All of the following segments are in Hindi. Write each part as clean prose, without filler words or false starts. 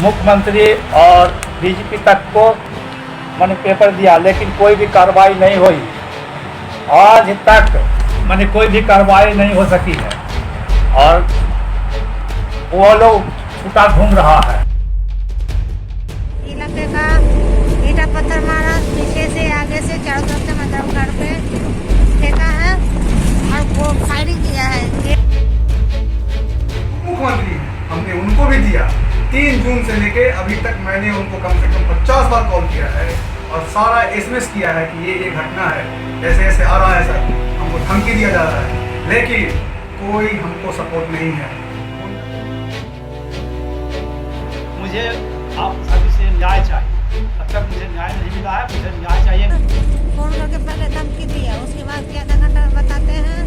मुख्यमंत्री और डीजीपी तक को मैंने पेपर दिया, लेकिन कोई भी कार्रवाई नहीं हुई। आज तक मैंने कोई भी कार्रवाई नहीं हो सकी है और वो लोग छूटा घूम रहा है। इलाके का ईटा पत्थर मारा, पीछे से आगे से चारों तरफ से मतलब घर पे फेंका है और वो फायरिंग किया है। मुख्यमंत्री हमने उनको भी दिया। 3 जून से लेके अभी तक मैंने उनको कम से कम 50 बार कॉल किया है और सारा एसएमएस किया है कि ये घटना है, ऐसे ऐसे आ रहा है सर, हमको धमकी दिया जा रहा है, लेकिन कोई हमको सपोर्ट नहीं है। मुझे आप सभी से न्याय चाहिए। अब तक मुझे न्याय नहीं मिला है, मुझे न्याय चाहिए। फोन करके पहले धमकी दिया, उसके बाद क्या आधा घंटा बताते हैं,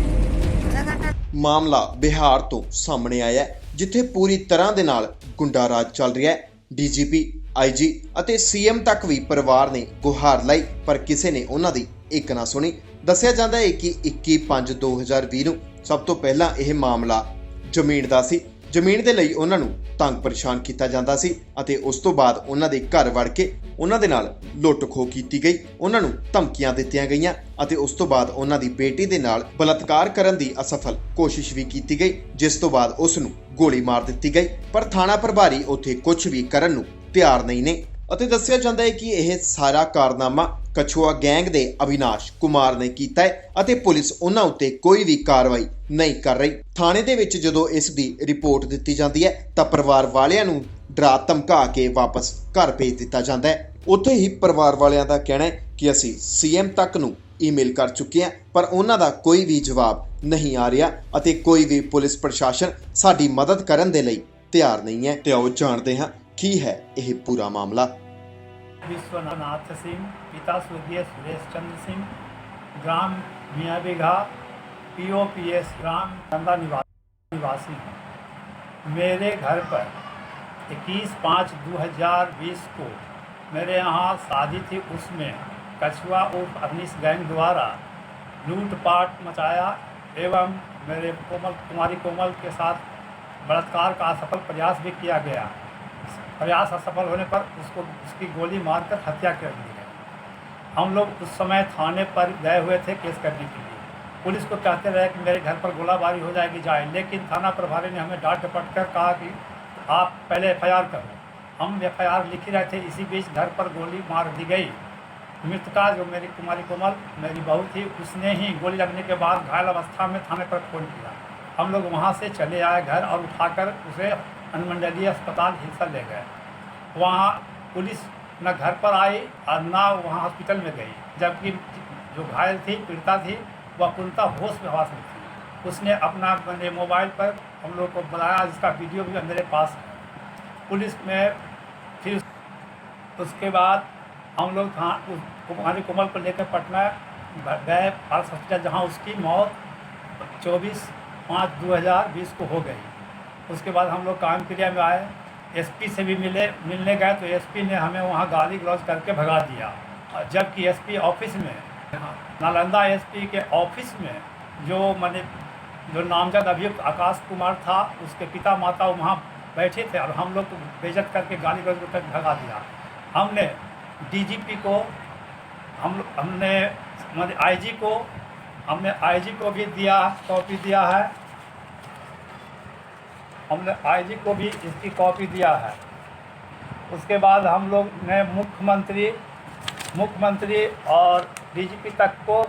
आधा घंटा। ਮਾਮਲਾ ਬਿਹਾਰ ਤੋਂ ਸਾਹਮਣੇ ਆਇਆ ਹੈ, ਜਿੱਥੇ ਪੂਰੀ ਤਰ੍ਹਾਂ ਦੇ ਨਾਲ ਗੁੰਡਾ ਰਾਜ ਚੱਲ ਰਿਹਾ ਹੈ। ਡੀਜੀਪੀ, ਆਈਜੀ ਅਤੇ ਸੀਐਮ ਤੱਕ ਵੀ ਪਰਿਵਾਰ ਨੇ ਗੁਹਾਰ ਲਾਈ, ਪਰ ਕਿਸੇ ਨੇ ਉਹਨਾਂ ਦੀ ਇੱਕ ਨਾ ਸੁਣੀ। ਦੱਸਿਆ ਜਾਂਦਾ ਹੈ ਕਿ 21/5/2020 ਨੂੰ ਸਭ ਤੋਂ ਪਹਿਲਾਂ ਇਹ ਮਾਮਲਾ ਜ਼ਮੀਨ ਦਾ ਸੀ। ਜ਼ਮੀਨ ਦੇ ਲਈ ਉਹਨਾਂ ਨੂੰ ਤੰਗ ਪਰੇਸ਼ਾਨ ਕੀਤਾ ਜਾਂਦਾ ਸੀ ਅਤੇ ਉਸ ਤੋਂ ਬਾਅਦ ਉਹਨਾਂ ਦੇ ਘਰ ਵੜ ਕੇ ਉਹਨਾਂ ਦੇ ਨਾਲ ਲੁੱਟ ਖੋਹ ਕੀਤੀ ਗਈ, ਉਹਨਾਂ ਨੂੰ ਧਮਕੀਆਂ ਦਿੱਤੀਆਂ ਗਈਆਂ ਅਤੇ ਉਸ ਤੋਂ ਬਾਅਦ ਉਹਨਾਂ ਦੀ ਬੇਟੀ ਦੇ ਨਾਲ ਬਲਾਤਕਾਰ ਕਰਨ ਦੀ ਅਸਫਲ ਕੋਸ਼ਿਸ਼ ਵੀ ਕੀਤੀ ਗਈ, ਜਿਸ ਤੋਂ ਬਾਅਦ ਉਸ ਨੂੰ ਗੋਲੀ ਮਾਰ ਦਿੱਤੀ ਗਈ। ਪਰ ਥਾਣਾ ਪ੍ਰਭਾਰੀ ਉੱਥੇ ਕੁਝ ਵੀ ਕਰਨ ਨੂੰ ਤਿਆਰ ਨਹੀਂ ਨੇ ਅਤੇ ਦੱਸਿਆ ਜਾਂਦਾ ਹੈ ਕਿ ਇਹ ਸਾਰਾ ਕਾਰਨਾਮਾ ਕਛੂਆ ਗੈਂਗ ਦੇ ਅਵਿਨਾਸ਼ ਕੁਮਾਰ ਨੇ ਕੀਤਾ ਹੈ ਅਤੇ ਪੁਲਿਸ ਉਹਨਾਂ ਉੱਤੇ ਕੋਈ ਵੀ ਕਾਰਵਾਈ ਨਹੀਂ ਕਰ ਰਹੀ। ਥਾਣੇ ਦੇ ਵਿੱਚ ਜਦੋਂ ਇਸ ਦੀ ਰਿਪੋਰਟ ਦਿੱਤੀ ਜਾਂਦੀ ਹੈ ਤਾਂ ਪਰਿਵਾਰ ਵਾਲਿਆਂ ਨੂੰ ਡਰਾ ਧਮਕਾ ਕੇ ਵਾਪਸ ਘਰ ਭੇਜ ਦਿੱਤਾ ਜਾਂਦਾ ਹੈ। ਉੱਥੇ ਹੀ ਪਰਿਵਾਰ ਵਾਲਿਆਂ ਦਾ ਕਹਿਣਾ ਹੈ ਕਿ ਅਸੀਂ ਸੀਐਮ ਤੱਕ ਨੂੰ ਈਮੇਲ ਕਰ ਚੁੱਕੇ ਹਾਂ, ਪਰ ਉਹਨਾਂ ਦਾ ਕੋਈ ਵੀ ਜਵਾਬ ਨਹੀਂ ਆ ਰਿਹਾ ਅਤੇ ਕੋਈ ਵੀ ਪੁਲਿਸ ਪ੍ਰਸ਼ਾਸਨ ਸਾਡੀ ਮਦਦ ਕਰਨ ਦੇ ਲਈ ਤਿਆਰ ਨਹੀਂ ਹੈ। ਤੇ ਆਓ ਜਾਣਦੇ ਹਾਂ ਕੀ है यह पूरा मामला। विश्वनाथ सिंह, पिता स्वर्गीय सुरेश चंद्र सिंह, ग्राम मियाँ बिघा, POPS ग्राम नंदा निवासी हूँ। मेरे घर पर 21/5/2020 को मेरे यहाँ शादी थी, उसमें कछुआ उर्फ अवनीश गैंग द्वारा लूटपाट मचाया एवं मेरे कुमारी कोमल के साथ बलात्कार का असफल प्रयास भी किया गया। प्रयास असफल होने पर उसकी गोली मारकर हत्या कर दी गई। हम लोग उस समय थाने पर गए हुए थे केस करने के लिए। पुलिस को कहते रहे कि मेरे घर पर गोलाबारी हो जाएगी जाए, लेकिन थाना प्रभारी ने हमें डांट डपट कर कहा कि आप पहले FIR करो। हम FIR लिख ही रहे थे, इसी बीच घर पर गोली मार दी गई। मृतका जो मेरी कुमारी कोमल मेरी बहू थी, उसने ही गोली लगने के बाद घायल अवस्था में थाने पर फ़ोन किया। हम लोग वहाँ से चले आए घर और उठाकर उसे अनुमंडलीय अस्पताल हिलसा ले गए। वहाँ पुलिस न घर पर आई और न वहाँ हॉस्पिटल में गई, जबकि जो घायल थी, पीड़िता थी, वह पूर्णतः होश में हवास में थी। उसने अपना मेरे मोबाइल पर हम लोग को बुलाया, जिसका वीडियो भी मेरे पास है। पुलिस में फिर उसके बाद हम लोग कुमारी कोमल को लेकर पटना गए पारस हॉस्पिटल, जहाँ उसकी मौत 24/5/2020 को हो गई। उसके बाद हम लोग काम क्रिया में आए, SP से भी मिलने गए तो SP ने हमें वहाँ गाली गलौज करके भगा दिया, जबकि SP ऑफिस में नालंदा SP के ऑफिस में जो नामजद अभियुक्त आकाश कुमार था, उसके पिता माता वहाँ बैठे थे और हम लोग को बेइज्जत करके गाली गलौज करके भगा दिया। हमने DGP को हमने IG को भी दिया, कॉपी दिया है। हमने IG को भी इसकी कॉपी दिया है। उसके बाद हम लोग ने मुख्यमंत्री और DGP तक को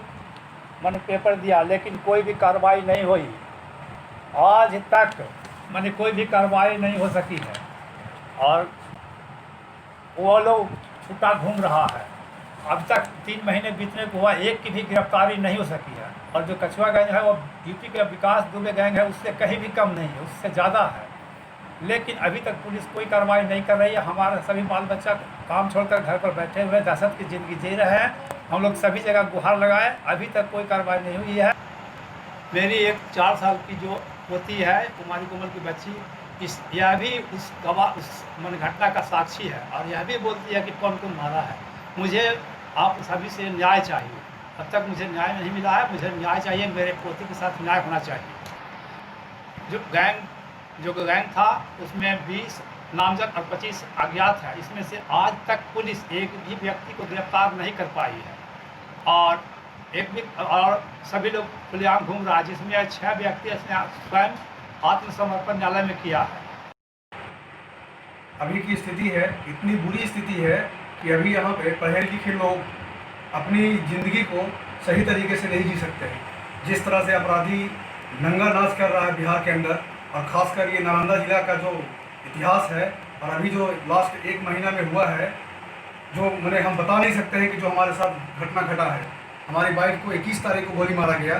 मैंने पेपर दिया, लेकिन कोई भी कार्रवाई नहीं हुई। आज तक मैंने कोई भी कार्रवाई नहीं हो सकी है और वो लोग छूटा घूम रहा है। अब तक 3 महीने बीतने को हुआ, एक की भी गिरफ्तारी नहीं हो सकी है। और जो कछुआ गैंग है वो यूपी के विकास दुबे गैंग है, उससे कहीं भी कम नहीं है, उससे ज़्यादा है। लेकिन अभी तक पुलिस कोई कार्रवाई नहीं कर रही है। हमारे सभी बाल बच्चा काम छोड़कर घर पर बैठे हुए दहशत की ज़िंदगी जी रहे हैं। हम लोग सभी जगह गुहार लगाए, अभी तक कोई कार्रवाई नहीं हुई है। मेरी एक 4 साल की जो पोती है, कुमारी कोमल की बच्ची, यह भी उस घटना का साक्षी है और यह भी बोलती है कि कौन कौन मारा है। मुझे आप सभी से न्याय चाहिए। अब तक मुझे न्याय नहीं मिला है, मुझे न्याय चाहिए। मेरे पोते के साथ न्याय होना चाहिए। जो गैंग था उसमें 20 नामजद और 25 अज्ञात है। इसमें से आज तक पुलिस एक भी व्यक्ति को गिरफ्तार नहीं कर पाई है और और सभी लोग खुलेआम घूम रहा है, जिसमें 6 व्यक्ति इसने स्वयं आत्मसमर्पण न्यायालय में किया है। अभी की स्थिति है, इतनी बुरी स्थिति है कि अभी यहाँ पे पढ़े लिखे लोग अपनी ज़िंदगी को सही तरीके से नहीं जी सकते हैं। जिस तरह से अपराधी नंगा नाच कर रहा है बिहार के अंदर, और ख़ासकर ये नालंदा ज़िला का जो इतिहास है और अभी जो लास्ट 1 महीना में हुआ है, जो मैंने हम बता नहीं सकते हैं कि जो हमारे साथ घटना घटा है। हमारी बाइक को 21 तारीख को गोली मारा गया।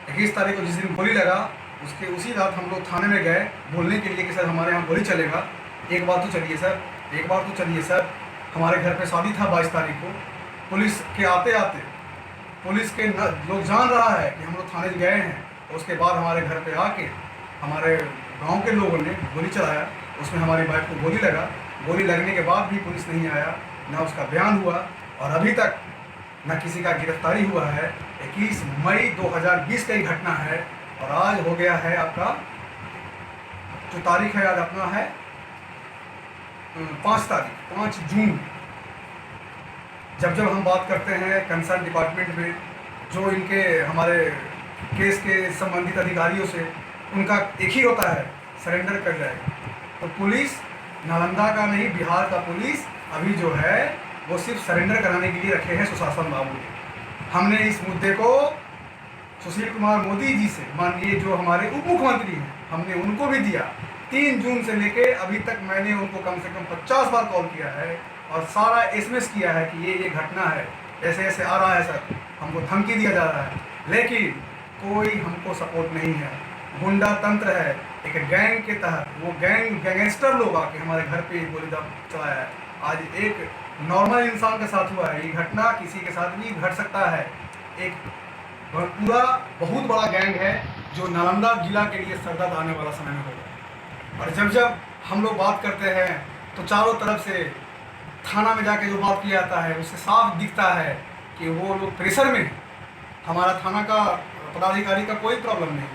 21 तारीख को जिस दिन गोली लगा उसी रात हम लोग थाने में गए बोलने के लिए कि सर हमारे यहाँ गोली चलेगा, एक बार तो चलिए सर, एक बार तो चलिए सर। हमारे घर पे शादी था 22 तारीख को। पुलिस के आते आते पुलिस के लोग जान रहा है कि हम लोग थाने गए हैं, और उसके बाद हमारे घर पे आके हमारे गांव के लोगों ने गोली चलाया। उसमें हमारी बाइक को गोली लगा। गोली लगने के बाद भी पुलिस नहीं आया, ना उसका बयान हुआ, और अभी तक न किसी का गिरफ्तारी हुआ है। 21 मई 2020 का ही घटना है, और आज हो गया है आपका जो तारीख है, आज अपना है 5 जून। जब हम बात करते हैं कंसर्न डिपार्टमेंट में, जो इनके हमारे केस के संबंधित अधिकारियों से, उनका एक ही होता है, सरेंडर कर जाए। तो पुलिस नालंदा का नहीं, बिहार का पुलिस अभी जो है वो सिर्फ सरेंडर कराने के लिए रखे हैं सुशासन बाबू ने। हमने इस मुद्दे को सुशील कुमार मोदी जी से, माननीय जो हमारे उप मुख्यमंत्री हैं, हमने उनको भी दिया। 3 जून से लेके अभी तक मैंने उनको कम से कम 50 बार कॉल किया है और सारा SMS किया है कि ये घटना है, ऐसे ऐसे आ रहा है सर, हमको धमकी दिया जा रहा है, लेकिन कोई हमको सपोर्ट नहीं है। गुंडा तंत्र है, एक गैंग के तहत वो गैंगस्टर लोग आके हमारे घर पे गोली चलाया है। आज एक नॉर्मल इंसान के साथ हुआ है, ये घटना किसी के साथ भी घट सकता है। एक पूरा बहुत बड़ा गैंग है जो नालंदा जिला के लिए सरदर्द आने वाला समय में होगा। और जब हम लोग बात करते हैं तो चारों तरफ से थाना में जाके जो बात किया जाता है, उससे साफ दिखता है कि वो लोग प्रेशर में हैं। हमारा थाना का पदाधिकारी का कोई प्रॉब्लम नहीं।